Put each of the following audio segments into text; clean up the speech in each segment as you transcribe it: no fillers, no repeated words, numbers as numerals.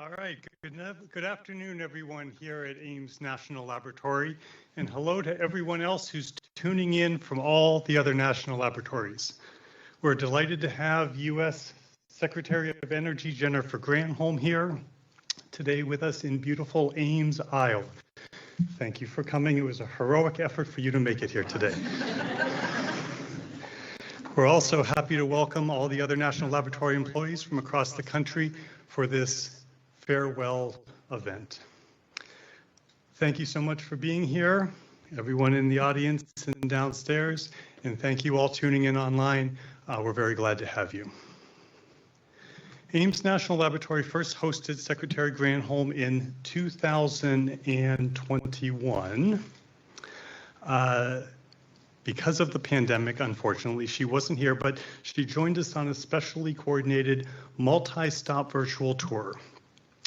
All right, good afternoon, everyone here at Ames National Laboratory, and hello to everyone else who's tuning in from all the other national laboratories. We're delighted to have U.S. Secretary of Energy Jennifer Granholm here today with us in beautiful Ames, Iowa. Thank you for coming. It was a heroic effort for you to make it here today. We're also happy to welcome all the other National Laboratory employees from across the country for this farewell event. Thank you so much for being here, everyone in the audience and downstairs, and thank you all tuning in online. We're very glad to have you. Ames National Laboratory first hosted Secretary Granholm in 2021. Because of the pandemic, unfortunately, she wasn't here, but she joined us on a specially coordinated multi-stop virtual tour.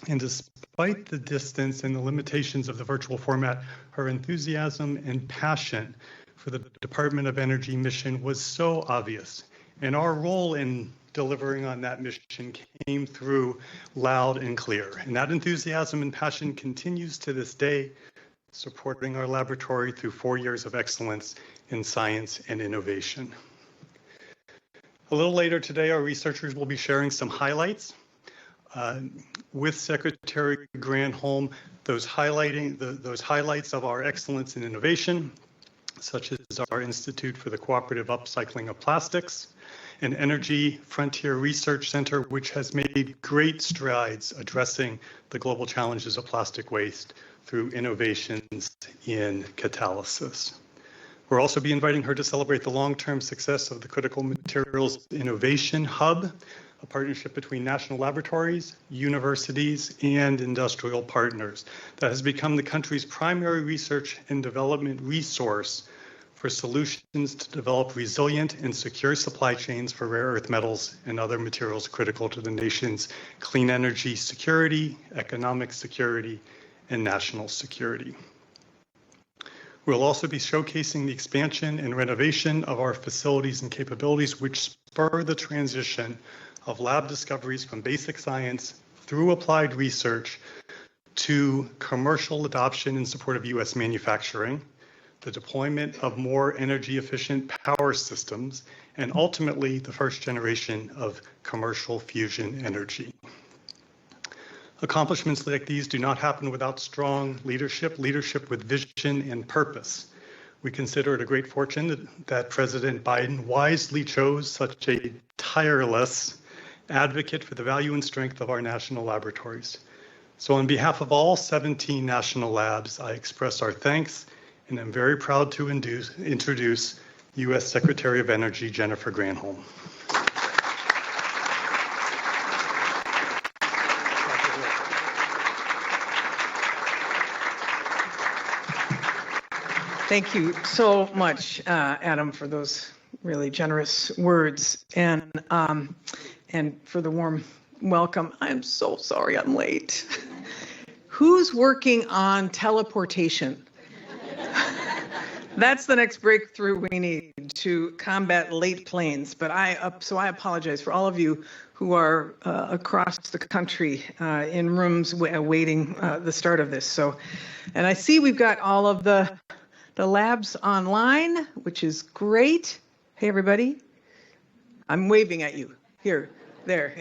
And despite the distance and the limitations of the virtual format, her enthusiasm and passion for the Department of Energy mission was so obvious. And our role in delivering on that mission came through loud and clear. And that enthusiasm and passion continues to this day, supporting our laboratory through 4 years of excellence in science and innovation. A little later today, our researchers will be sharing some highlights with Secretary Granholm, those highlights of our excellence in innovation, such as our Institute for the Cooperative Upcycling of Plastics, an Energy Frontier Research Center, which has made great strides addressing the global challenges of plastic waste through innovations in catalysis. We'll also be inviting her to celebrate the long-term success of the Critical Materials Innovation Hub, a partnership between national laboratories, universities, and industrial partners that has become the country's primary research and development resource for solutions to develop resilient and secure supply chains for rare earth metals and other materials critical to the nation's clean energy security, economic security, and national security. We'll also be showcasing the expansion and renovation of our facilities and capabilities, which spur the transition of lab discoveries from basic science through applied research to commercial adoption in support of U.S. manufacturing, the deployment of more energy efficient power systems, and ultimately the first generation of commercial fusion energy. Accomplishments like these do not happen without strong leadership with vision and purpose. We consider it a great fortune that President Biden wisely chose such a tireless advocate for the value and strength of our national laboratories. So on behalf of all 17 national labs, I express our thanks, and I'm very proud to introduce U.S. Secretary of Energy Jennifer Granholm. Thank you so much, Adam, for those really generous words and for the warm welcome. I'm so sorry I'm late. Who's working on teleportation? That's the next breakthrough we need to combat late planes. But so I apologize for all of you who are across the country in rooms awaiting the start of this. And I see we've got all of the labs online, which is great. Hey, everybody. I'm waving at you. Here, there.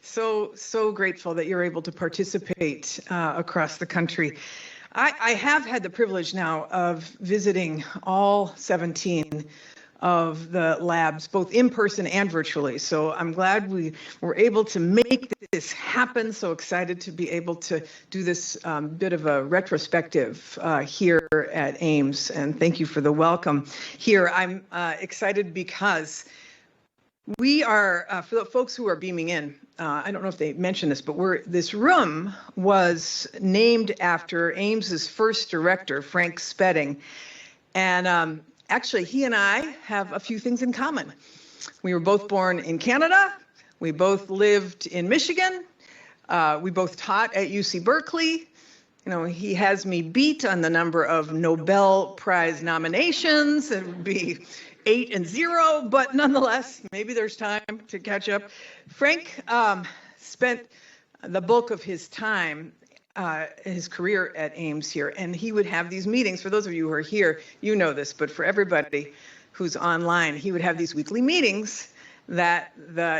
So grateful that you're able to participate across the country. I have had the privilege now of visiting all 17 of the labs, both in person and virtually. So I'm glad we were able to make this happen. So excited to be able to do this bit of a retrospective here at Ames. And thank you for the welcome here. I'm excited because we are, for the folks who are beaming in, I don't know if they mentioned this, but this room was named after Ames's first director, Frank Spedding. And actually, he and I have a few things in common. We were both born in Canada. We both lived in Michigan. We both taught at UC Berkeley. You know, he has me beat on the number of Nobel Prize nominations. It would be 8 and 0, but nonetheless, maybe there's time to catch up. Frank spent the bulk of his time, his career at Ames here, and he would have these meetings. For those of you who are here, you know this, but for everybody who's online, he would have these weekly meetings that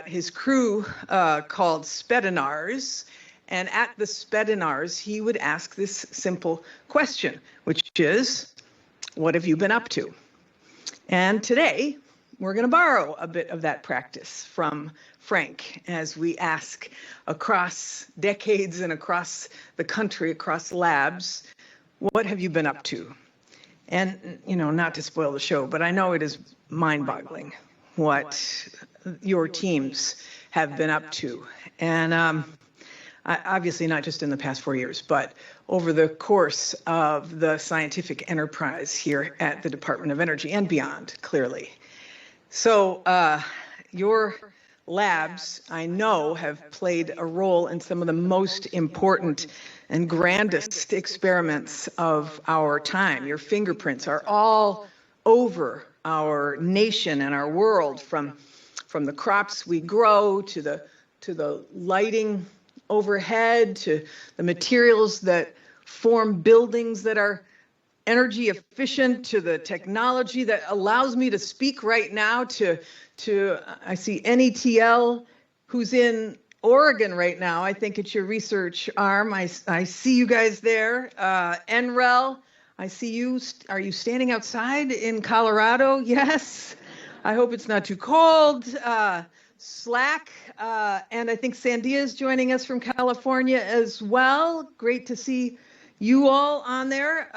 his crew called spedinars. And at the spedinars, he would ask this simple question, which is, what have you been up to? And today, we're going to borrow a bit of that practice from Frank as we ask across decades and across the country, across labs, what have you been up to? And, you know, not to spoil the show, but I know it is mind-boggling what your teams have been up to. And obviously not just in the past 4 years, but over the course of the scientific enterprise here at the Department of Energy and beyond, clearly. So your labs, I know, have played a role in some of the most important and grandest experiments of our time. Your fingerprints are all over our nation and our world, from the crops we grow to the lighting overhead, to the materials that form buildings that are energy efficient, to the technology that allows me to speak right now, to I see NETL, who's in Oregon right now. I think it's your research arm. I see you guys there. NREL, I see you. Are you standing outside in Colorado? Yes. I hope it's not too cold. Slack, and I think Sandia is joining us from California as well. Great to see you all on there.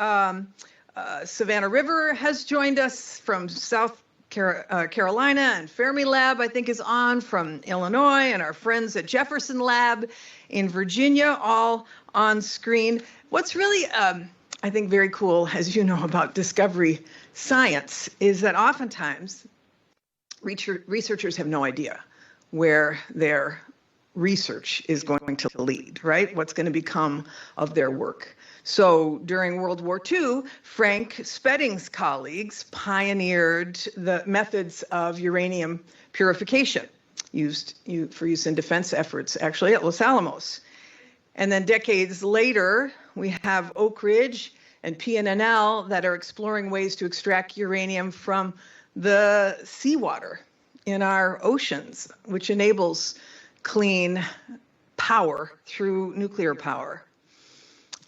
Savannah River has joined us from South Carolina, and Fermilab, I think, is on from Illinois, and our friends at Jefferson Lab in Virginia, all on screen. What's really, I think, very cool, as you know, about discovery science is that oftentimes researchers have no idea where their research is going to lead, right? What's going to become of their work. So during World War II, Frank Spedding's colleagues pioneered the methods of uranium purification for use in defense efforts, actually at Los Alamos. And then decades later, we have Oak Ridge and PNNL that are exploring ways to extract uranium from the seawater in our oceans, which enables clean power through nuclear power.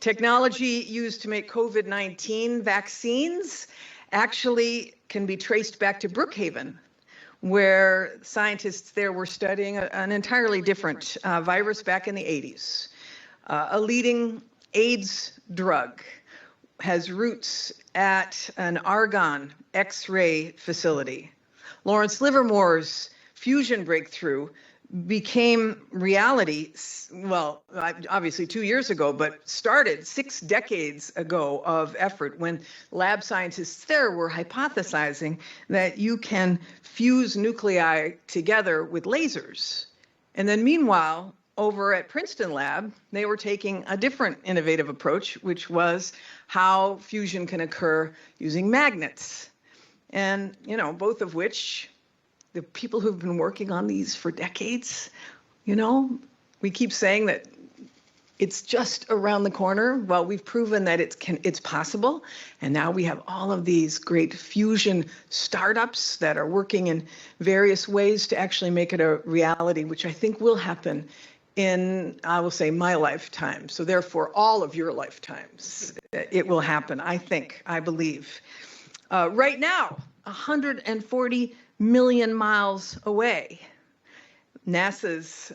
Technology used to make COVID-19 vaccines actually can be traced back to Brookhaven, where scientists there were studying an entirely different virus back in the 80s. A leading AIDS drug has roots at an argon X-ray facility. Lawrence Livermore's fusion breakthrough became reality, well, obviously 2 years ago, but started 6 decades ago of effort when lab scientists there were hypothesizing that you can fuse nuclei together with lasers. And then meanwhile, over at Princeton Lab, they were taking a different innovative approach, which was how fusion can occur using magnets. And, you know, both of which, the people who've been working on these for decades, you know, we keep saying that it's just around the corner. Well, we've proven that it's possible. And now we have all of these great fusion startups that are working in various ways to actually make it a reality, which I think will happen in, I will say, my lifetime. So therefore, all of your lifetimes, it will happen, I believe. Right now, 140 million miles away, NASA's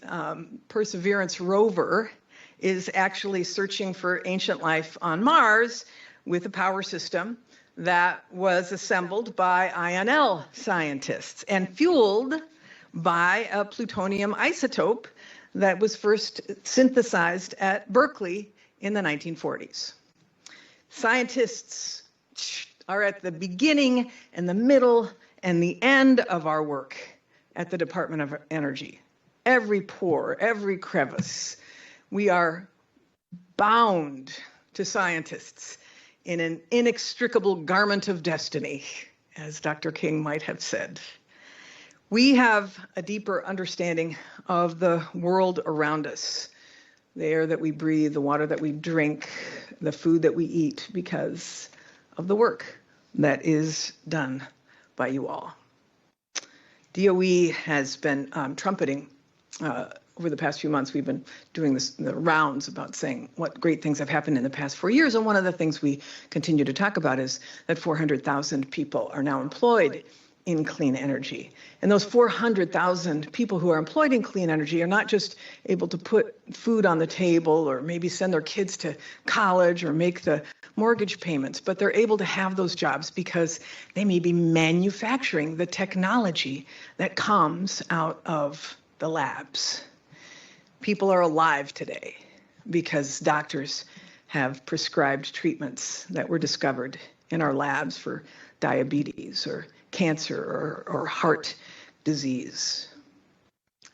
Perseverance rover is actually searching for ancient life on Mars with a power system that was assembled by INL scientists and fueled by a plutonium isotope that was first synthesized at Berkeley in the 1940s. Scientists are at the beginning and the middle and the end of our work at the Department of Energy. Every pore, every crevice, we are bound to scientists in an inextricable garment of destiny, as Dr. King might have said. We have a deeper understanding of the world around us the air that we breathe, the water that we drink, the food that we eat, because of the work that is done by you all. DOE has been trumpeting over the past few months. We've been doing the rounds about saying what great things have happened in the past 4 years. And one of the things we continue to talk about is that 400,000 people are now employed in clean energy. And those 400,000 people who are employed in clean energy are not just able to put food on the table or maybe send their kids to college or make the mortgage payments, but they're able to have those jobs because they may be manufacturing the technology that comes out of the labs. People are alive today because doctors have prescribed treatments that were discovered in our labs for diabetes or cancer or heart disease.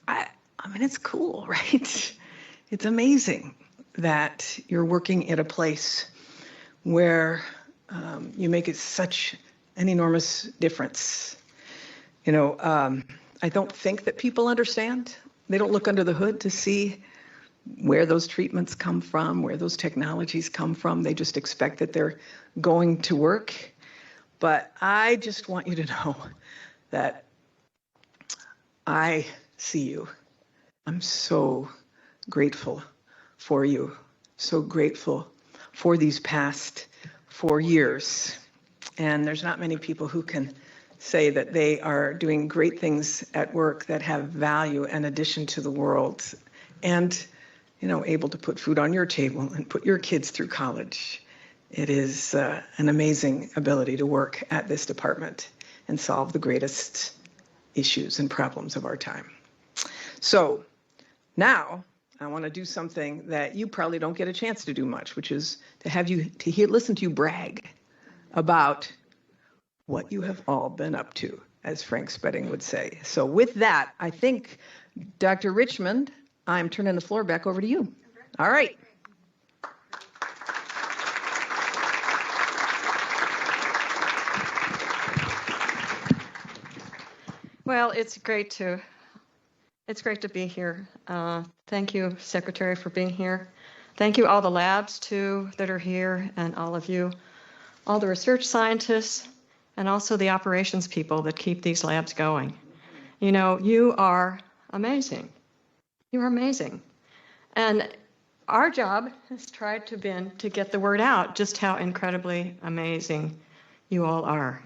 I mean, it's cool, right? It's amazing that you're working at a place where you make it such an enormous difference. You know, I don't think that people understand. They don't look under the hood to see where those treatments come from, where those technologies come from. They just expect that they're going to work. But I just want you to know that I see you. I'm so grateful for you, so grateful for these past 4 years. And there's not many people who can say that they are doing great things at work that have value and addition to the world and, you know, able to put food on your table and put your kids through college. It is an amazing ability to work at this department and solve the greatest issues and problems of our time. So now I want to do something that you probably don't get a chance to do much, which is to have you listen to you brag about what you have all been up to, as Frank Spedding would say. So with that, I think, Dr. Richmond, I'm turning the floor back over to you. All right. Well, it's great to be here. Thank you, Secretary, for being here. Thank you, all the labs, too, that are here, and all of you, all the research scientists, and also the operations people that keep these labs going. You know, you are amazing. You are amazing. And our job has tried to get the word out just how incredibly amazing you all are.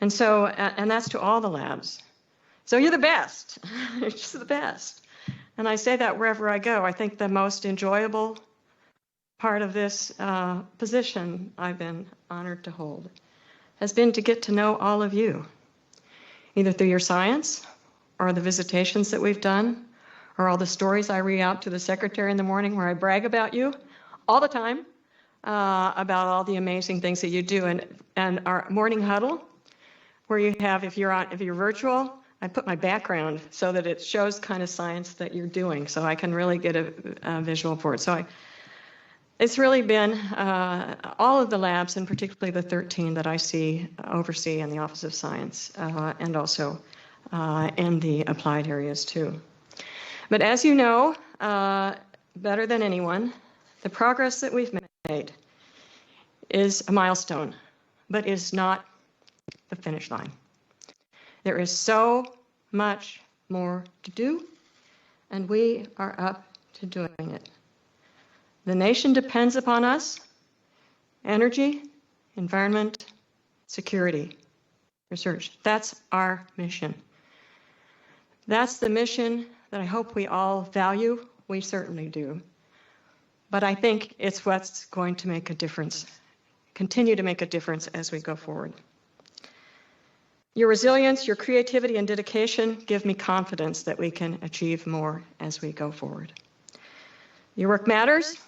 And so, and that's to all the labs. So you're the best. You're just the best. And I say that wherever I go. I think the most enjoyable part of this position I've been honored to hold has been to get to know all of you, either through your science or the visitations that we've done, or all the stories I read out to the secretary in the morning where I brag about you all the time, about all the amazing things that you do. And our morning huddle, where you have, if you're virtual, I put my background so that it shows kind of science that you're doing, so I can really get a visual for it. So it's really been all of the labs, and particularly the 13 that I oversee in the Office of Science, and also in the applied areas too. But as you know, better than anyone, the progress that we've made is a milestone, but is not the finish line. There is so much more to do, and we are up to doing it. The nation depends upon us: energy, environment, security, research. That's our mission. That's the mission that I hope we all value. We certainly do. But I think it's what's going to make a difference, continue to make a difference as we go forward. Your resilience, your creativity, and dedication give me confidence that we can achieve more as we go forward. Your work matters.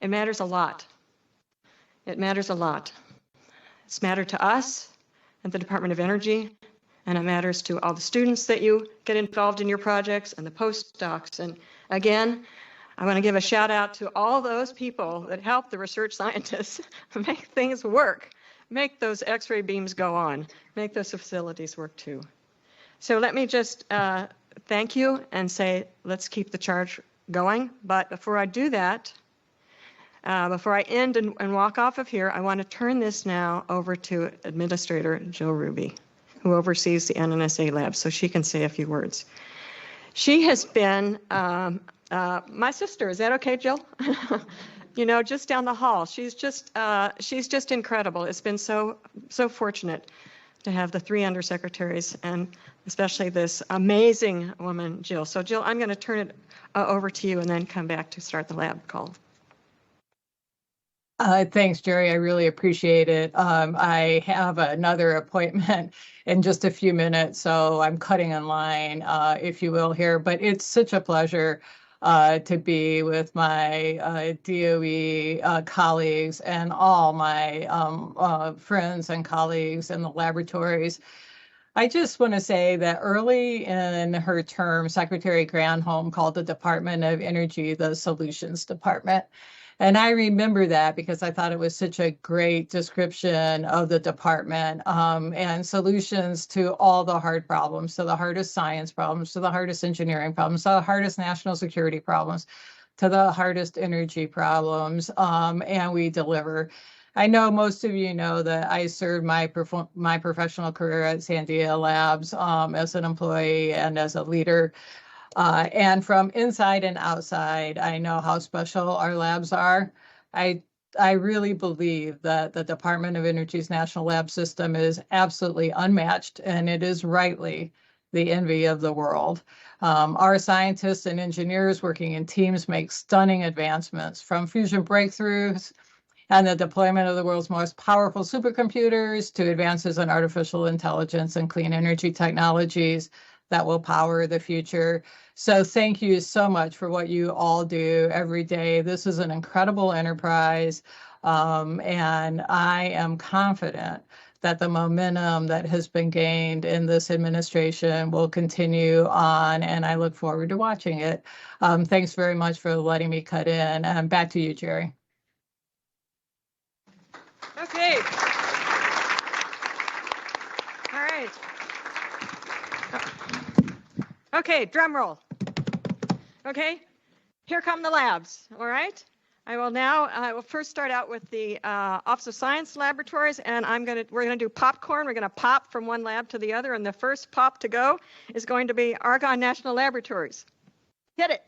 It matters a lot. It matters a lot. It's mattered to us at the Department of Energy, and it matters to all the students that you get involved in your projects and the postdocs. And again, I want to give a shout out to all those people that help the research scientists make things work, make those X-ray beams go on, make those facilities work too. So let me just thank you and say, let's keep the charge going. But before I do that, before I end and walk off of here, I want to turn this now over to Administrator Jill Ruby, who oversees the NNSA lab, so she can say a few words. She has been my sister. Is that okay, Jill? You know, just down the hall. She's just incredible. It's been so fortunate to have the three undersecretaries and especially this amazing woman, Jill. So, Jill, I'm going to turn it over to you and then come back to start the lab call. Thanks, Geri. I really appreciate it. I have another appointment in just a few minutes, so I'm cutting in line, if you will, here. But it's such a pleasure to be with my DOE colleagues and all my friends and colleagues in the laboratories. I just want to say that early in her term, Secretary Granholm called the Department of Energy the Solutions Department. And I remember that because I thought it was such a great description of the department and solutions to all the hard problems, to the hardest science problems, to the hardest engineering problems, to the hardest national security problems, to the hardest energy problems, and we deliver. I know most of you know that I served my professional career at Sandia Labs as an employee and as a leader. And from inside and outside, I know how special our labs are. I really believe that the Department of Energy's National Lab System is absolutely unmatched, and it is rightly the envy of the world. Our scientists and engineers working in teams make stunning advancements, from fusion breakthroughs and the deployment of the world's most powerful supercomputers to advances in artificial intelligence and clean energy technologies that will power the future. So thank you so much for what you all do every day. This is an incredible enterprise, and I am confident that the momentum that has been gained in this administration will continue on, and I look forward to watching it. Thanks very much for letting me cut in. Back to you, Geri. Okay. All right. Okay, drum roll. Okay, here come the labs, all right? I will first start out with the Office of Science Laboratories, and we're gonna do popcorn. We're gonna pop from one lab to the other, and the first pop to go is going to be Argonne National Laboratories. Hit it.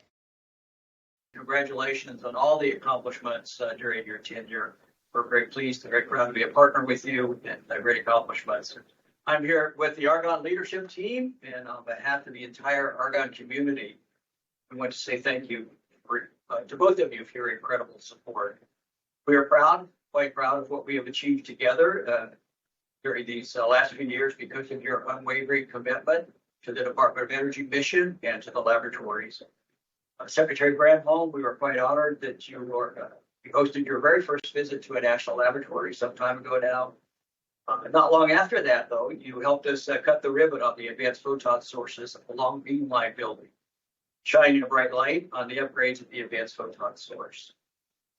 Congratulations on all the accomplishments during your tenure. We're very pleased and very proud to be a partner with you and great accomplishments. I'm here with the Argonne leadership team, and on behalf of the entire Argonne community, I want to say thank you to both of you for your incredible support. We are quite proud of what we have achieved together during these last few years because of your unwavering commitment to the Department of Energy mission and to the laboratories. Secretary Granholm, we were quite honored that you hosted your very first visit to a national laboratory some time ago now. Not long after that, though, you helped us cut the ribbon on the advanced photon sources of the long beam line building, shining a bright light on the upgrades of the advanced photon source.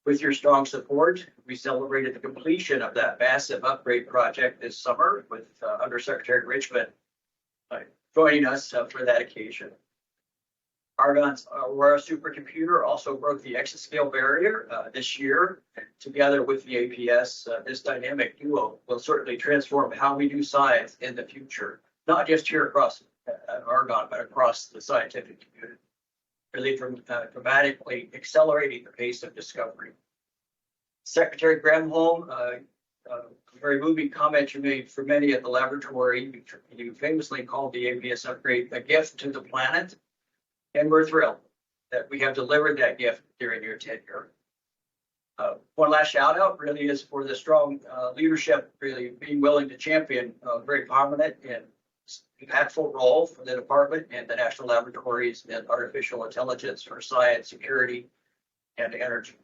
With your strong support, we celebrated the completion of that massive upgrade project this summer with Undersecretary Richmond joining us for that occasion. Argonne's Aurora supercomputer also broke the exascale barrier this year. Together with the APS, this dynamic duo will certainly transform how we do science in the future, not just here across Argonne, but across the scientific community, really dramatically accelerating the pace of discovery. Secretary Granholm, a very moving comment you made for many at the laboratory. You famously called the APS upgrade a gift to the planet. And we're thrilled that we have delivered that gift during your tenure. One last shout out really is for the strong leadership, really being willing to champion a very prominent and impactful role for the department and the national laboratories in artificial intelligence for science, security, and energy.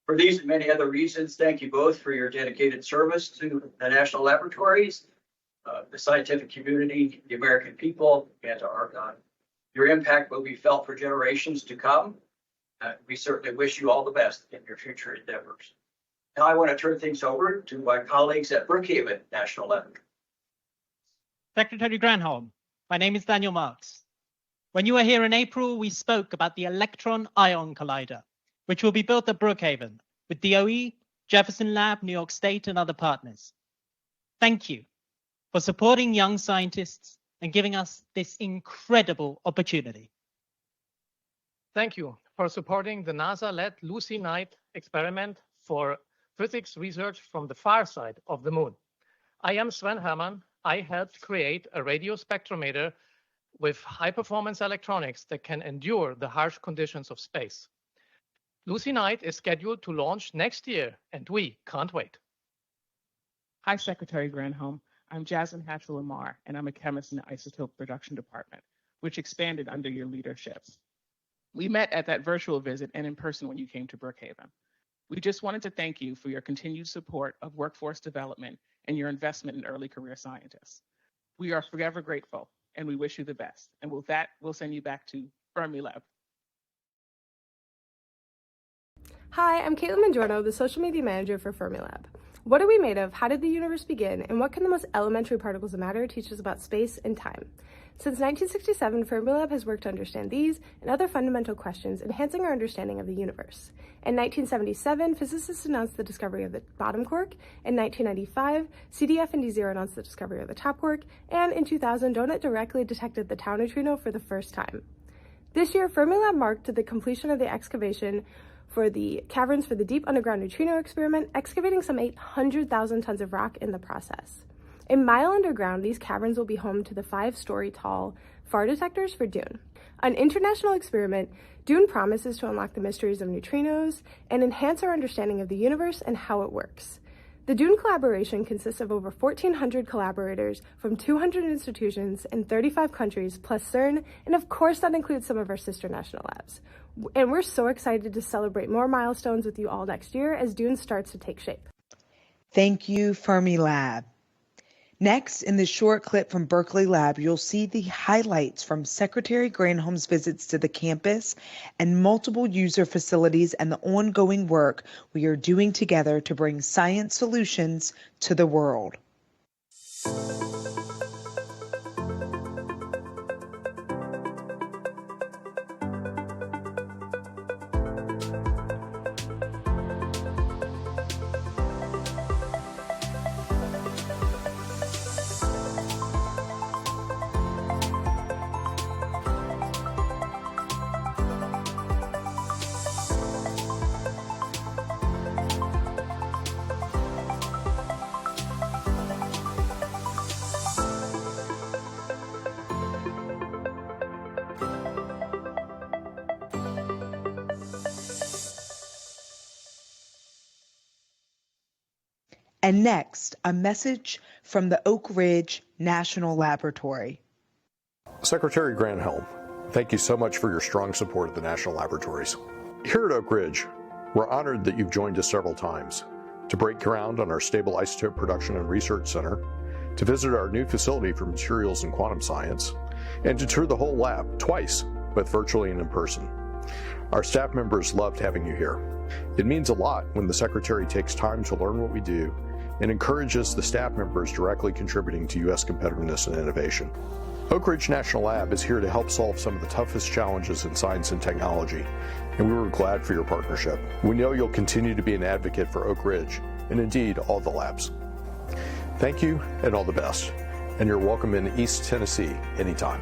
For these and many other reasons, thank you both for your dedicated service to the national laboratories, the scientific community, the American people, and to Argonne. Your impact will be felt for generations to come. We certainly wish you all the best in your future endeavors. Now I want to turn things over to my colleagues at Brookhaven National Laboratory. Secretary Granholm, my name is Daniel Marks. When you were here in April, we spoke about the Electron-Ion Collider, which will be built at Brookhaven with DOE, Jefferson Lab, New York State, and other partners. Thank you for supporting young scientists and giving us this incredible opportunity. Thank you for supporting the NASA-led Lucy Knight experiment for physics research from the far side of the moon. I am Sven Hermann. I helped create a radio spectrometer with high-performance electronics that can endure the harsh conditions of space. Lucy Knight is scheduled to launch next year, and we can't wait. Hi, Secretary Granholm. I'm Jasmine Hatchell-Lamar, and I'm a chemist in the Isotope Production Department, which expanded under your leadership. We met at that virtual visit and in person when you came to Brookhaven. We just wanted to thank you for your continued support of workforce development and your investment in early career scientists. We are forever grateful, and we wish you the best. And with that, we'll send you back to Fermilab. Hi, I'm Caitlin Mangiorno, the social media manager for Fermilab. What are we made of? How did the universe begin? And what can the most elementary particles of matter teach us about space and time? Since 1967, Fermilab has worked to understand these and other fundamental questions, enhancing our understanding of the universe. In 1977, physicists announced the discovery of the bottom quark. In 1995, CDF and D0 announced the discovery of the top quark. And in 2000, Donut directly detected the tau neutrino for the first time. This year, Fermilab marked the completion of the excavation for the caverns for the Deep Underground Neutrino experiment, excavating some 800,000 tons of rock in the process. A mile underground, these caverns will be home to the 5-story tall FAR detectors for DUNE. An international experiment, DUNE promises to unlock the mysteries of neutrinos and enhance our understanding of the universe and how it works. The DUNE collaboration consists of over 1,400 collaborators from 200 institutions in 35 countries, plus CERN, and of course that includes some of our sister national labs. And we're so excited to celebrate more milestones with you all next year as DUNE starts to take shape. Thank you, Fermilab. Next, in this short clip from Berkeley Lab, you'll see the highlights from Secretary Granholm's visits to the campus and multiple user facilities and the ongoing work we are doing together to bring science solutions to the world. And next, a message from the Oak Ridge National Laboratory. Secretary Granholm, thank you so much for your strong support of the National Laboratories. Here at Oak Ridge, we're honored that you've joined us several times to break ground on our Stable Isotope Production and Research Center, to visit our new facility for materials and quantum science, and to tour the whole lab twice, both virtually and in person. Our staff members loved having you here. It means a lot when the Secretary takes time to learn what we do and encourages the staff members directly contributing to U.S. competitiveness and innovation. Oak Ridge National Lab is here to help solve some of the toughest challenges in science and technology, and we were glad for your partnership. We know you'll continue to be an advocate for Oak Ridge, and indeed all the labs. Thank you and all the best, and you're welcome in East Tennessee anytime.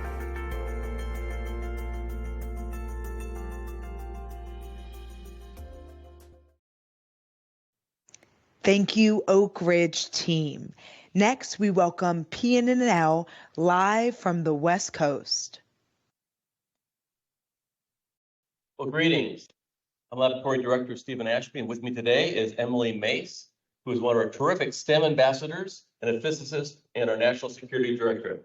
Thank you, Oak Ridge team. Next, we welcome PNNL live from the West Coast. Well, greetings. I'm Laboratory Director Stephen Ashby, and with me today is Emily Mace, who is one of our terrific STEM ambassadors and a physicist and our National Security Director.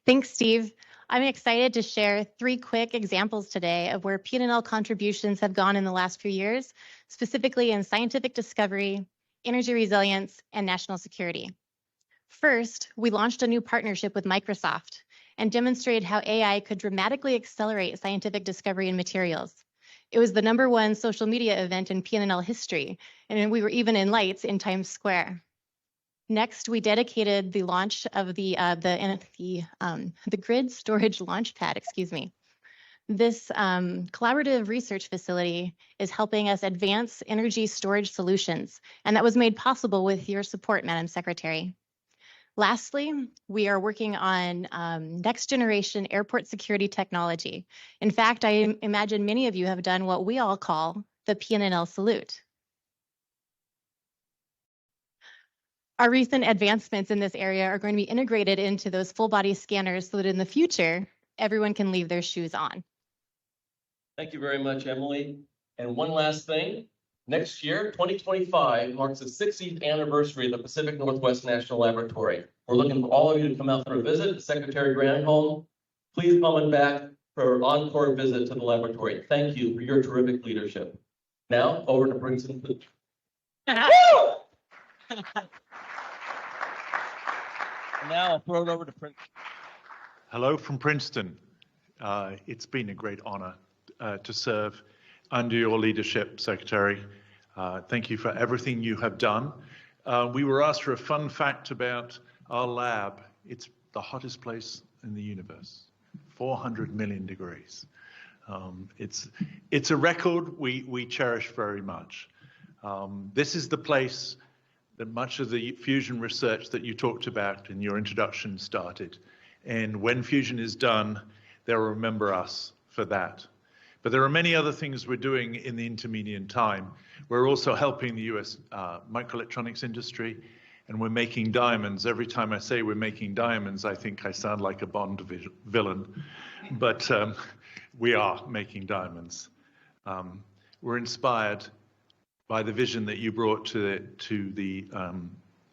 Thanks, Steve. I'm excited to share 3 quick examples today of where PNNL contributions have gone in the last few years, specifically in scientific discovery, energy resilience, and national security. First, we launched a new partnership with Microsoft and demonstrated how AI could dramatically accelerate scientific discovery in materials. It was the #1 social media event in PNNL history, and we were even in lights in Times Square. Next, we dedicated the launch of the grid storage launch pad, excuse me. This collaborative research facility is helping us advance energy storage solutions, and that was made possible with your support, Madam Secretary. Lastly, we are working on next generation airport security technology. In fact, I imagine many of you have done what we all call the PNNL salute. Our recent advancements in this area are going to be integrated into those full body scanners so that in the future, everyone can leave their shoes on. Thank you very much, Emily. And one last thing, next year, 2025, marks the 60th anniversary of the Pacific Northwest National Laboratory. We're looking for all of you to come out for a visit. Secretary Granholm, please come on back for an encore visit to the laboratory. Thank you for your terrific leadership. Now, over to Princeton. Now I'll throw it over to Princeton. Hello from Princeton. It's been a great honor to serve under your leadership, Secretary. Thank you for everything you have done. We were asked for a fun fact about our lab. It's the hottest place in the universe, 400 million degrees. It's a record we cherish very much. This is the place that much of the fusion research that you talked about in your introduction started. And when fusion is done, they'll remember us for that. But there are many other things we're doing in the intermediate time. We're also helping the US microelectronics industry, and we're making diamonds. Every time I say we're making diamonds, I think I sound like a Bond villain, but we are making diamonds. We're inspired by the vision that you brought to the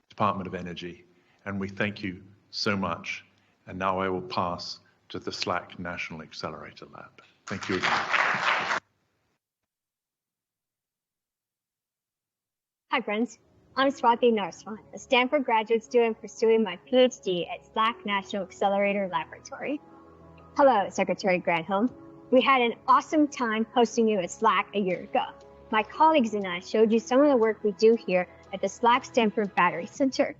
Department of Energy, and we thank you so much. And now I will pass to the SLAC National Accelerator Lab. Thank you again. Hi, friends. I'm Swati Narswan, a Stanford graduate student pursuing my PhD at SLAC National Accelerator Laboratory. Hello, Secretary Granholm. We had an awesome time hosting you at SLAC a year ago. My colleagues and I showed you some of the work we do here at the SLAC Stanford Battery Center.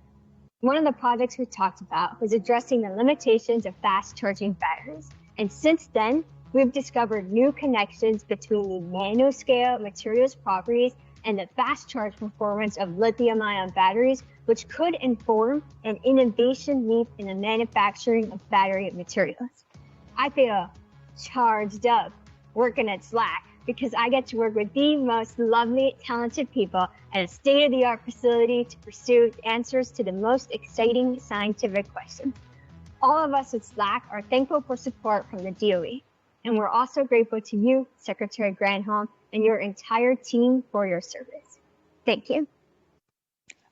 One of the projects we talked about was addressing the limitations of fast charging batteries. And since then, we've discovered new connections between the nanoscale materials properties and the fast charge performance of lithium-ion batteries, which could inform an innovation leap in the manufacturing of battery materials. I feel charged up working at SLAC because I get to work with the most lovely, talented people at a state-of-the-art facility to pursue answers to the most exciting scientific questions. All of us at SLAC are thankful for support from the DOE, and we're also grateful to you, Secretary Granholm, and your entire team for your service. Thank you.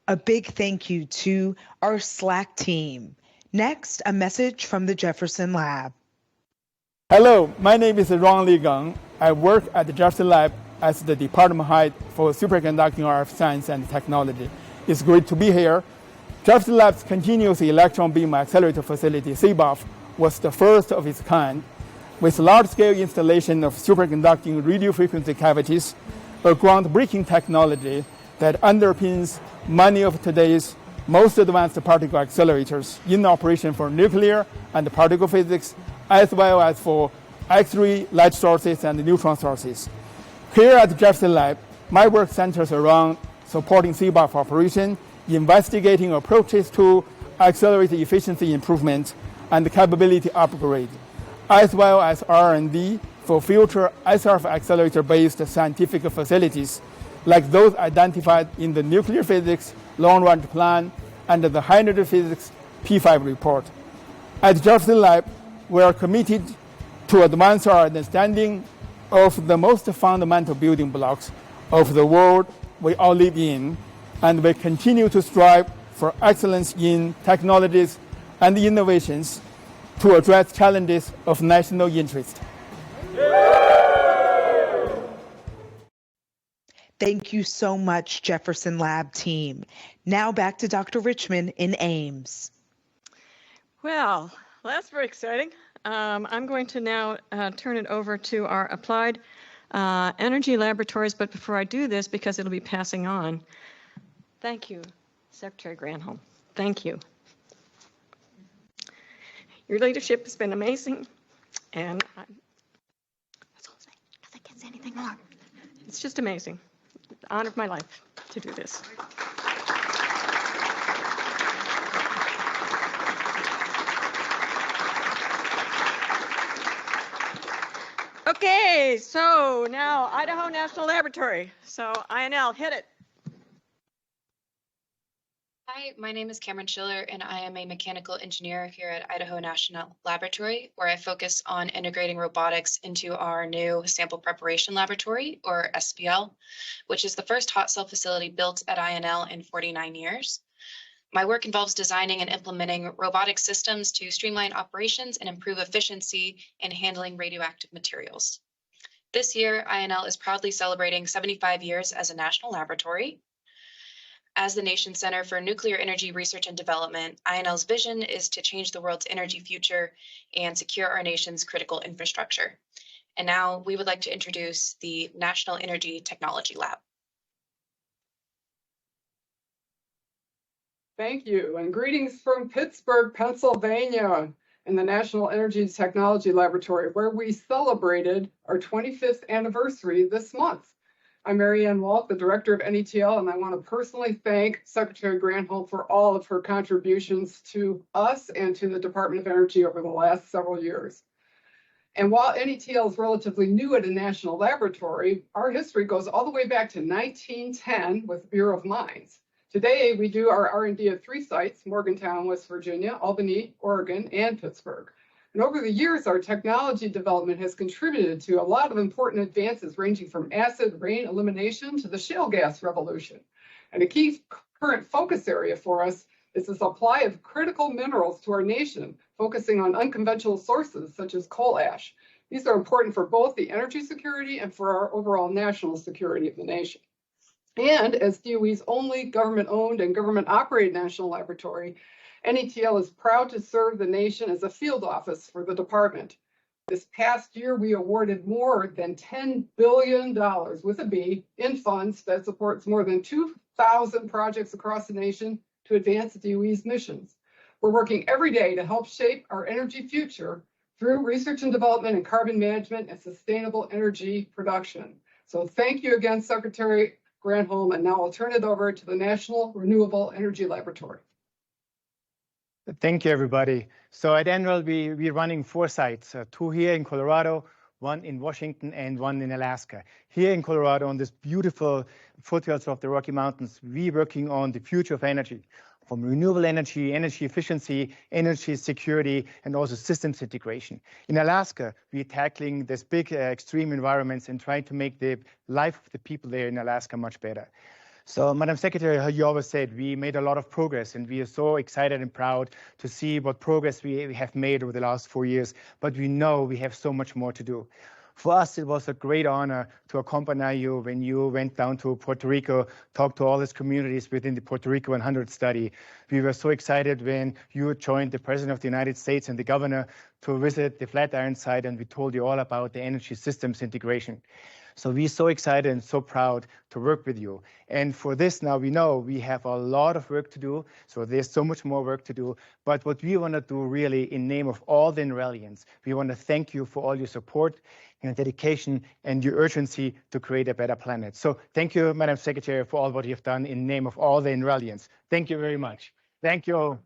A big thank you to our SLAC team. Next, a message from the Jefferson Lab. Hello, my name is Ron Li Gang. I work at the Jefferson Lab as the department head for superconducting RF science and technology. It's great to be here. Jefferson Lab's Continuous Electron Beam Accelerator Facility, CBAF, was the first of its kind, with large-scale installation of superconducting radio frequency cavities, a groundbreaking technology that underpins many of today's most advanced particle accelerators in operation for nuclear and particle physics, as well as for X-ray light sources and neutron sources. Here at the Jefferson Lab, my work centers around supporting CBAF operation, investigating approaches to accelerate efficiency improvement and capability upgrade, as well as R&D for future SRF accelerator-based scientific facilities, like those identified in the nuclear physics long-range plan and the hydrogen physics P5 report. At Jefferson Lab, we are committed to advance our understanding of the most fundamental building blocks of the world we all live in, and we continue to strive for excellence in technologies and innovations to address challenges of national interest. Thank you so much, Jefferson Lab team. Now back to Dr. Richmond in Ames. Well, that's very exciting. I'm going to now turn it over to our applied energy laboratories, but before I do this, because it'll be passing on, thank you, Secretary Granholm. Thank you. Your leadership has been amazing, and that's all I'm saying, because I can't say anything more. It's just amazing. The honor of my life to do this. Okay, so now Idaho National Laboratory. So INL, hit it. Hi, my name is Cameron Schiller, and I am a mechanical engineer here at Idaho National Laboratory, where I focus on integrating robotics into our new sample preparation laboratory, or SPL, which is the first hot cell facility built at INL in 49 years. My work involves designing and implementing robotic systems to streamline operations and improve efficiency in handling radioactive materials. This year, INL is proudly celebrating 75 years as a national laboratory. As the nation's Center for Nuclear Energy Research and Development, INL's vision is to change the world's energy future and secure our nation's critical infrastructure. And now we would like to introduce the National Energy Technology Lab. Thank you, and greetings from Pittsburgh, Pennsylvania, in the National Energy Technology Laboratory, where we celebrated our 25th anniversary this month. I'm Mary Ann Walt, the director of NETL, and I want to personally thank Secretary Granholm for all of her contributions to us and to the Department of Energy over the last several years. And while NETL is relatively new at a national laboratory, our history goes all the way back to 1910 with the Bureau of Mines. Today, we do our R&D at 3 sites: Morgantown, West Virginia, Albany, Oregon, and Pittsburgh. And over the years, our technology development has contributed to a lot of important advances ranging from acid rain elimination to the shale gas revolution. And a key current focus area for us is the supply of critical minerals to our nation, focusing on unconventional sources such as coal ash. These are important for both the energy security and for our overall national security of the nation. And as DOE's only government-owned and government-operated national laboratory, NETL is proud to serve the nation as a field office for the department. This past year, we awarded more than $10 billion, with a B, in funds that supports more than 2,000 projects across the nation to advance DOE's missions. We're working every day to help shape our energy future through research and development in carbon management and sustainable energy production. So thank you again, Secretary Granholm, and now I'll turn it over to the National Renewable Energy Laboratory. Thank you, everybody. So at Annual, we're running 4 sites, 2 here in Colorado, 1 in Washington, and 1 in Alaska. Here in Colorado, on this beautiful foothills of the Rocky Mountains, we're working on the future of energy, from renewable energy, energy efficiency, energy security, and also systems integration. In Alaska, we're tackling this big extreme environments and trying to make the life of the people there in Alaska much better. So, Madam Secretary, how you always said, we made a lot of progress, and we are so excited and proud to see what progress we have made over the last 4 years, but we know we have so much more to do. For us, it was a great honor to accompany you when you went down to Puerto Rico, talked to all these communities within the Puerto Rico 100 study. We were so excited when you joined the President of the United States and the governor to visit the Flatiron site, and we told you all about the energy systems integration. So we're so excited and so proud to work with you. And for this now, we know we have a lot of work to do. So there's so much more work to do. But what we want to do really in name of all the Enrelians, we want to thank you for all your support and dedication and your urgency to create a better planet. So thank you, Madam Secretary, for all what you've done in name of all the Enrelians. Thank you very much. Thank you.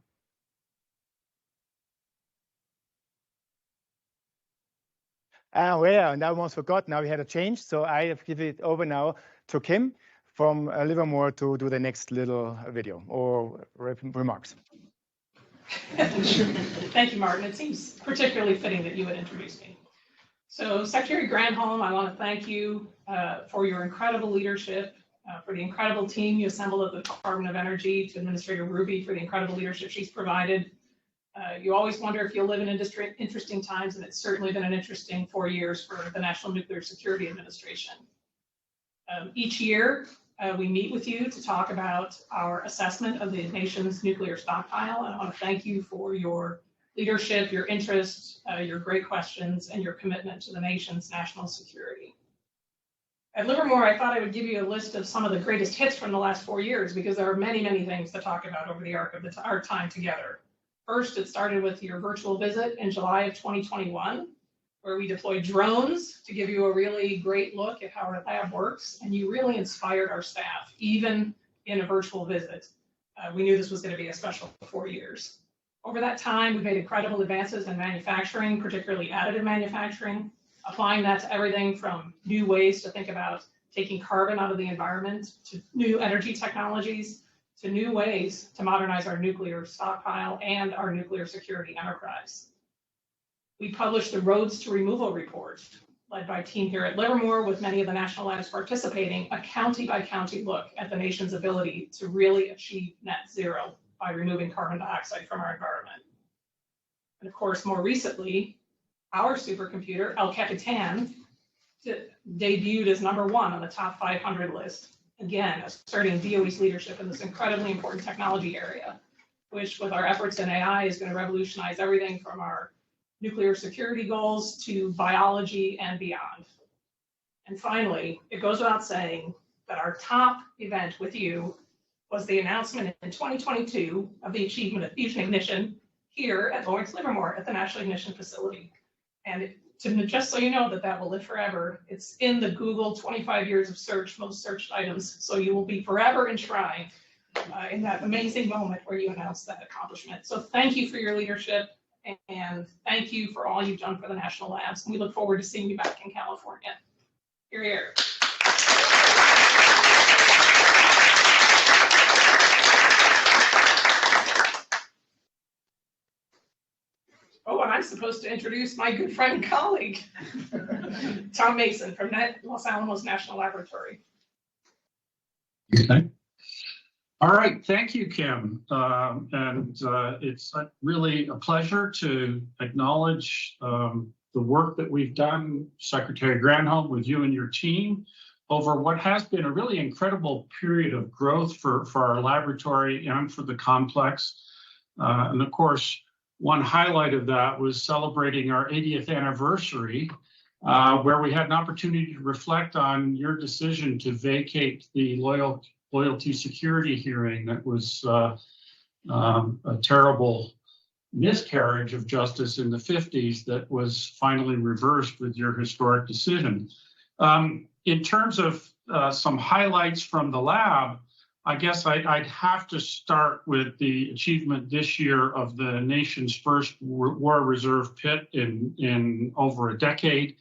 Well, and I almost forgot. Now we had a change, so I give it over now to Kim from Livermore to do the next little video or remarks. Thank you, Martin. It seems particularly fitting that you would introduce me. So, Secretary Granholm, I want to thank you for your incredible leadership, for the incredible team you assembled at the Department of Energy, to Administrator Ruby for the incredible leadership she's provided. You always wonder if you'll live in interesting times, and it's certainly been an interesting 4 years for the National Nuclear Security Administration. Each year, we meet with you to talk about our assessment of the nation's nuclear stockpile, and I want to thank you for your leadership, your interest, your great questions, and your commitment to the nation's national security. At Livermore, I thought I would give you a list of some of the greatest hits from the last 4 years because there are many, many things to talk about over the arc of our time together. First, it started with your virtual visit in July of 2021, where we deployed drones to give you a really great look at how our lab works, and you really inspired our staff, even in a virtual visit. We knew this was going to be a special 4 years. Over that time, we've made incredible advances in manufacturing, particularly additive manufacturing, applying that to everything from new ways to think about taking carbon out of the environment, to new energy technologies, to new ways to modernize our nuclear stockpile and our nuclear security enterprise. We published the Roads to Removal report, led by a team here at Livermore with many of the national labs participating, a county-by-county look at the nation's ability to really achieve net zero by removing carbon dioxide from our environment. And of course, more recently, our supercomputer, El Capitan, debuted as #1 on the top 500 list, again, asserting DOE's leadership in this incredibly important technology area, which with our efforts in AI is going to revolutionize everything from our nuclear security goals to biology and beyond. And finally, it goes without saying that our top event with you was the announcement in 2022 of the achievement of fusion ignition here at Lawrence Livermore at the National Ignition Facility. And just so you know that will live forever, it's in the Google 25 years of search, most searched items. So you will be forever enshrined in that amazing moment where you announced that accomplishment. So thank you for your leadership and thank you for all you've done for the national labs. And we look forward to seeing you back in California. Hear, hear. Oh, and I'm supposed to introduce my good friend and colleague, Tom Mason from Los Alamos National Laboratory. Okay. All right, thank you, Kim. It's really a pleasure to acknowledge the work that we've done, Secretary Granholm, with you and your team over what has been a really incredible period of growth for our laboratory and for the complex. And of course, one highlight of that was celebrating our 80th anniversary, where we had an opportunity to reflect on your decision to vacate the loyalty security hearing that was a terrible miscarriage of justice in the 50s that was finally reversed with your historic decision. In terms of some highlights from the lab, I guess I'd have to start with the achievement this year of the nation's first War Reserve pit in over a decade.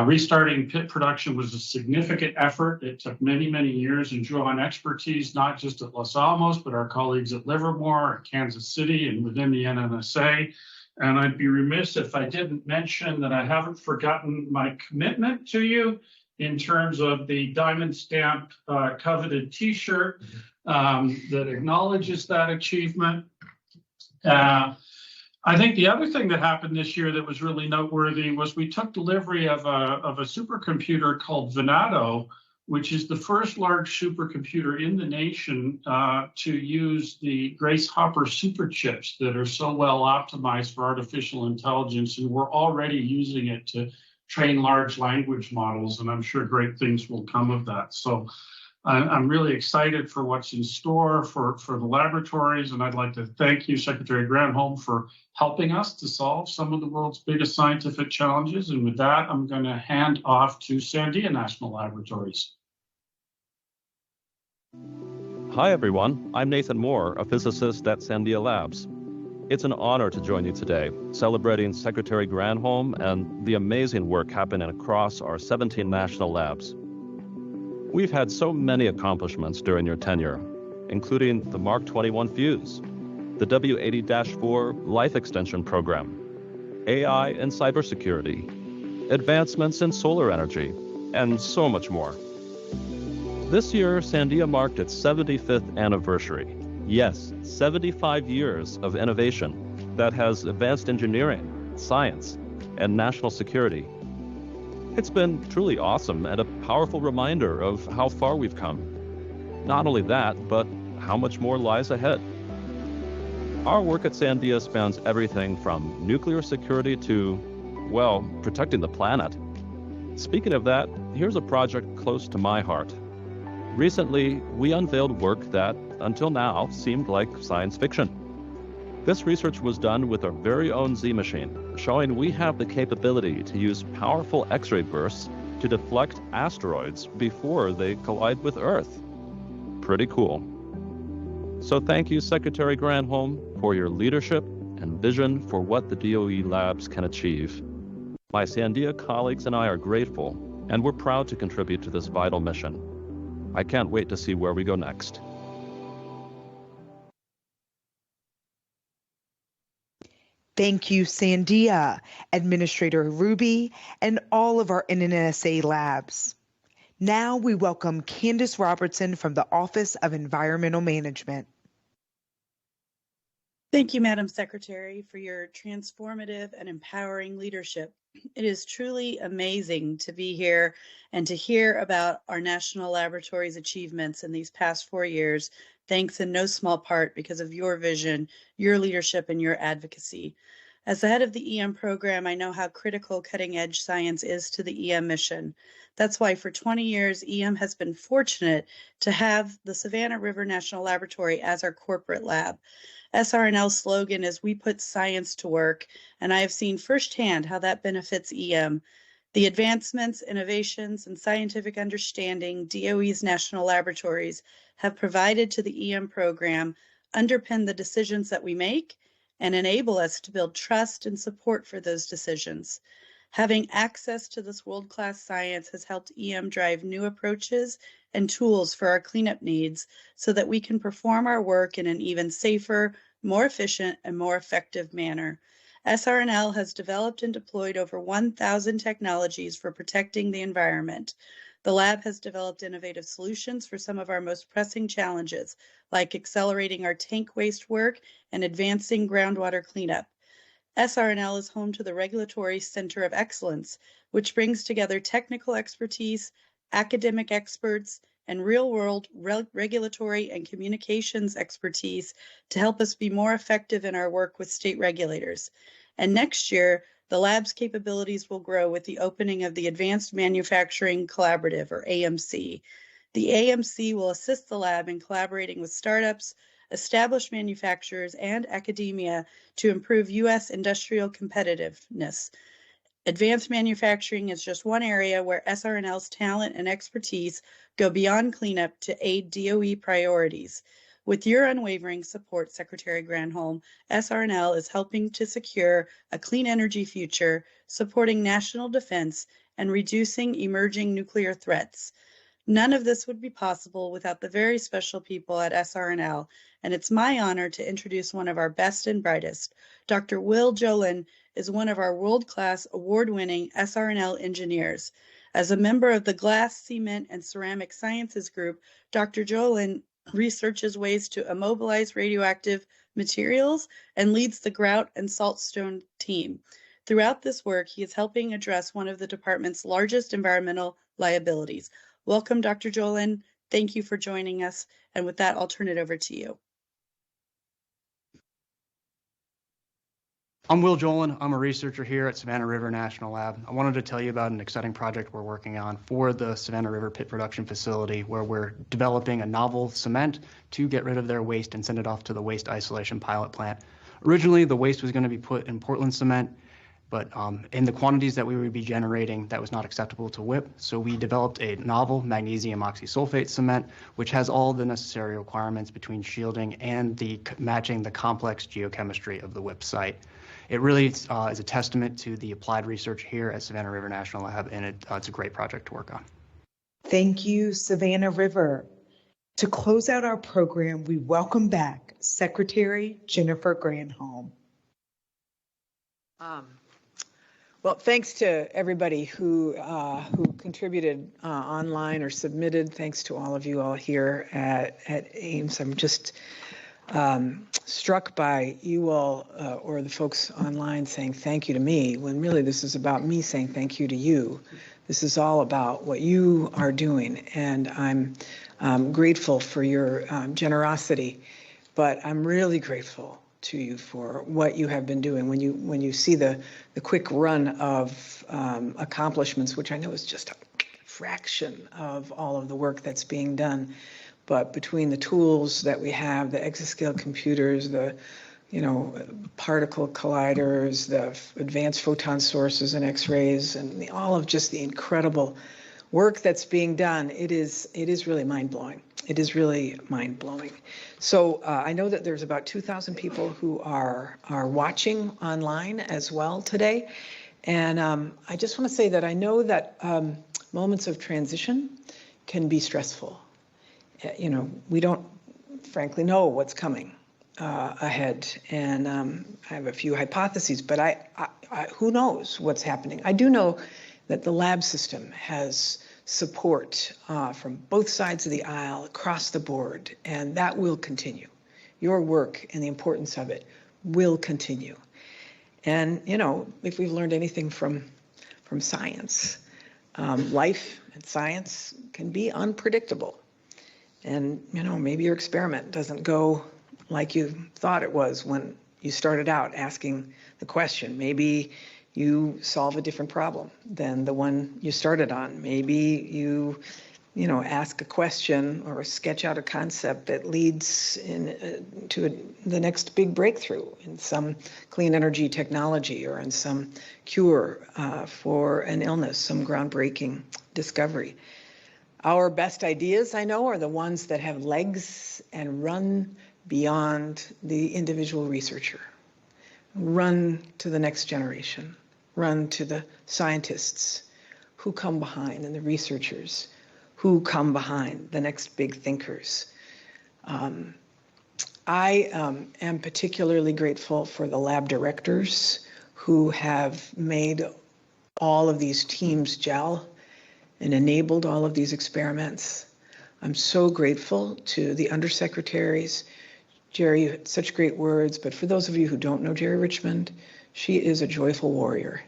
Restarting pit production was a significant effort. It took many, many years and drew on expertise, not just at Los Alamos, but our colleagues at Livermore, at Kansas City, and within the NNSA. And I'd be remiss if I didn't mention that I haven't forgotten my commitment to you in terms of the diamond stamp coveted T-shirt that acknowledges that achievement. I think the other thing that happened this year that was really noteworthy was we took delivery of a supercomputer called Venado, which is the first large supercomputer in the nation to use the Grace Hopper superchips that are so well optimized for artificial intelligence, and we're already using it to train large language models, and I'm sure great things will come of that. So I'm really excited for what's in store for the laboratories, and I'd like to thank you, Secretary Granholm, for helping us to solve some of the world's biggest scientific challenges. And with that, I'm going to hand off to Sandia National Laboratories. Hi, everyone. I'm Nathan Moore, a physicist at Sandia Labs. It's an honor to join you today, celebrating Secretary Granholm and the amazing work happening across our 17 national labs. We've had so many accomplishments during your tenure, including the Mark 21 fuse, the W80-4 Life Extension Program, AI and cybersecurity, advancements in solar energy, and so much more. This year, Sandia marked its 75th anniversary. Yes, 75 years of innovation that has advanced engineering, science, and national security. It's been truly awesome and a powerful reminder of how far we've come. Not only that, but how much more lies ahead. Our work at Sandia spans everything from nuclear security to, well, protecting the planet. Speaking of that, here's a project close to my heart. Recently, we unveiled work that, until now, seemed like science fiction. This research was done with our very own Z machine, showing we have the capability to use powerful X-ray bursts to deflect asteroids before they collide with Earth. Pretty cool. So thank you, Secretary Granholm, for your leadership and vision for what the DOE labs can achieve. My Sandia colleagues and I are grateful, and we're proud to contribute to this vital mission. I can't wait to see where we go next. Thank you, Sandia, Administrator Ruby, and all of our NNSA labs. Now we welcome Candace Robertson from the Office of Environmental Management. Thank you, Madam Secretary, for your transformative and empowering leadership. It is truly amazing to be here and to hear about our national laboratory's achievements in these past 4 years, thanks in no small part because of your vision, your leadership, and your advocacy. As the head of the EM program, I know how critical cutting-edge science is to the EM mission. That's why for 20 years, EM has been fortunate to have the Savannah River National Laboratory as our corporate lab. SRNL's slogan is "We put science to work," and I have seen firsthand how that benefits EM. The advancements, innovations, and scientific understanding DOE's national laboratories have provided to the EM program underpin the decisions that we make and enable us to build trust and support for those decisions. Having access to this world-class science has helped EM drive new approaches and tools for our cleanup needs so that we can perform our work in an even safer, more efficient, and more effective manner. SRNL has developed and deployed over 1,000 technologies for protecting the environment. The lab has developed innovative solutions for some of our most pressing challenges, like accelerating our tank waste work and advancing groundwater cleanup. SRNL is home to the Regulatory Center of Excellence, which brings together technical expertise, academic experts, and real-world regulatory and communications expertise to help us be more effective in our work with state regulators. And next year, the lab's capabilities will grow with the opening of the Advanced Manufacturing Collaborative, or AMC. The AMC will assist the lab in collaborating with startups, established manufacturers, and academia to improve U.S. industrial competitiveness. Advanced manufacturing is just one area where SRNL's talent and expertise go beyond cleanup to aid DOE priorities. With your unwavering support, Secretary Granholm, SRNL is helping to secure a clean energy future, supporting national defense, and reducing emerging nuclear threats. None of this would be possible without the very special people at SRNL, and it's my honor to introduce one of our best and brightest. Dr. Will Jolin is one of our world-class, award-winning SRNL engineers. As a member of the Glass, Cement, and Ceramic Sciences Group, Dr. Jolin researches ways to immobilize radioactive materials and leads the grout and saltstone team. Throughout this work, he is helping address one of the department's largest environmental liabilities. Welcome, Dr. Jolin. Thank you for joining us. And with that, I'll turn it over to you. I'm Will Jolin. I'm a researcher here at Savannah River National Lab. I wanted to tell you about an exciting project we're working on for the Savannah River Pit Production Facility, where we're developing a novel cement to get rid of their waste and send it off to the waste isolation pilot plant. Originally, the waste was going to be put in Portland cement, but in the quantities that we would be generating, that was not acceptable to WIPP. So we developed a novel magnesium oxysulfate cement, which has all the necessary requirements between shielding and matching the complex geochemistry of the WIPP site. It really is a testament to the applied research here at Savannah River National Lab, and it's a great project to work on. Thank you, Savannah River. To close out our program, we welcome back Secretary Jennifer Granholm. Well, thanks to everybody who contributed online or submitted. Thanks to all of you all here at Ames. I'm just struck by you all or the folks online saying thank you to me, when really this is about me saying thank you to you. This is all about what you are doing, and I'm grateful for your generosity, but I'm really grateful to you for what you have been doing. When you see the quick run of accomplishments, which I know is just a fraction of all of the work that's being done, but between the tools that we have, the exascale computers, the particle colliders, the advanced photon sources and X-rays, and all of just the incredible work that's being done, it is really mind-blowing. It is really mind-blowing. So I know that there's about 2,000 people who are watching online as well today. And I just want to say that I know that moments of transition can be stressful. We don't frankly know what's coming ahead. And I have a few hypotheses, but I who knows what's happening. I do know that the lab system has support from both sides of the aisle, across the board, and that will continue. Your work and the importance of it will continue. And, if we've learned anything from science, life and science can be unpredictable. And, maybe your experiment doesn't go like you thought it was when you started out asking the question. Maybe you solve a different problem than the one you started on. Maybe you ask a question or sketch out a concept that leads to the next big breakthrough in some clean energy technology or in some cure for an illness, some groundbreaking discovery. Our best ideas, I know, are the ones that have legs and run beyond the individual researcher, run to the next generation, run to the scientists who come behind and the researchers who come behind, the next big thinkers. I am particularly grateful for the lab directors who have made all of these teams gel and enabled all of these experiments. I'm so grateful to the undersecretaries. Geri, you had such great words, but for those of you who don't know Geri Richmond, she is a joyful warrior.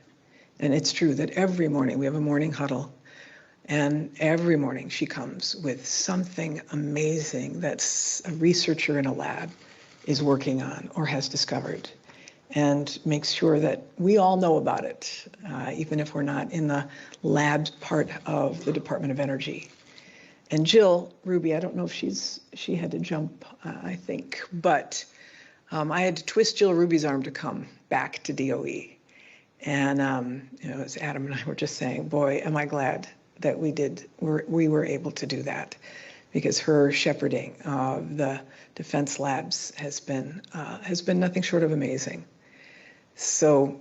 And it's true that every morning we have a morning huddle, and every morning she comes with something amazing that a researcher in a lab is working on or has discovered, and makes sure that we all know about it, even if we're not in the lab part of the Department of Energy. And Jill Ruby, I don't know if she had to jump, I think, but I had to twist Jill Ruby's arm to come back to DOE. And as Adam and I were just saying, boy, am I glad that we were able to do that, because her shepherding of the defense labs has been nothing short of amazing. So,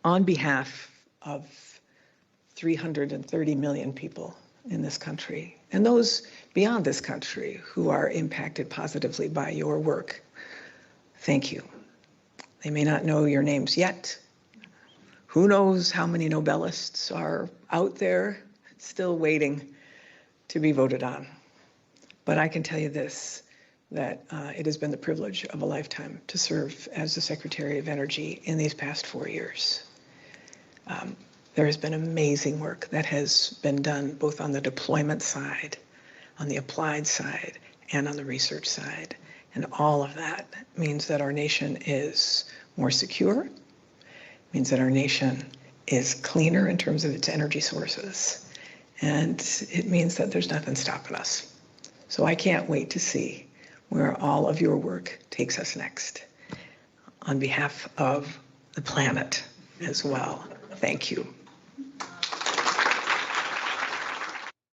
on behalf of 330 million people in this country, and those beyond this country who are impacted positively by your work, thank you. They may not know your names yet. Who knows how many Nobelists are out there still waiting to be voted on. But I can tell you this, that it has been the privilege of a lifetime to serve as the Secretary of Energy in these past 4 years. There has been amazing work that has been done both on the deployment side, on the applied side, and on the research side. And all of that means that our nation is more secure, means that our nation is cleaner in terms of its energy sources. And it means that there's nothing stopping us. So I can't wait to see where all of your work takes us next. On behalf of the planet as well, thank you.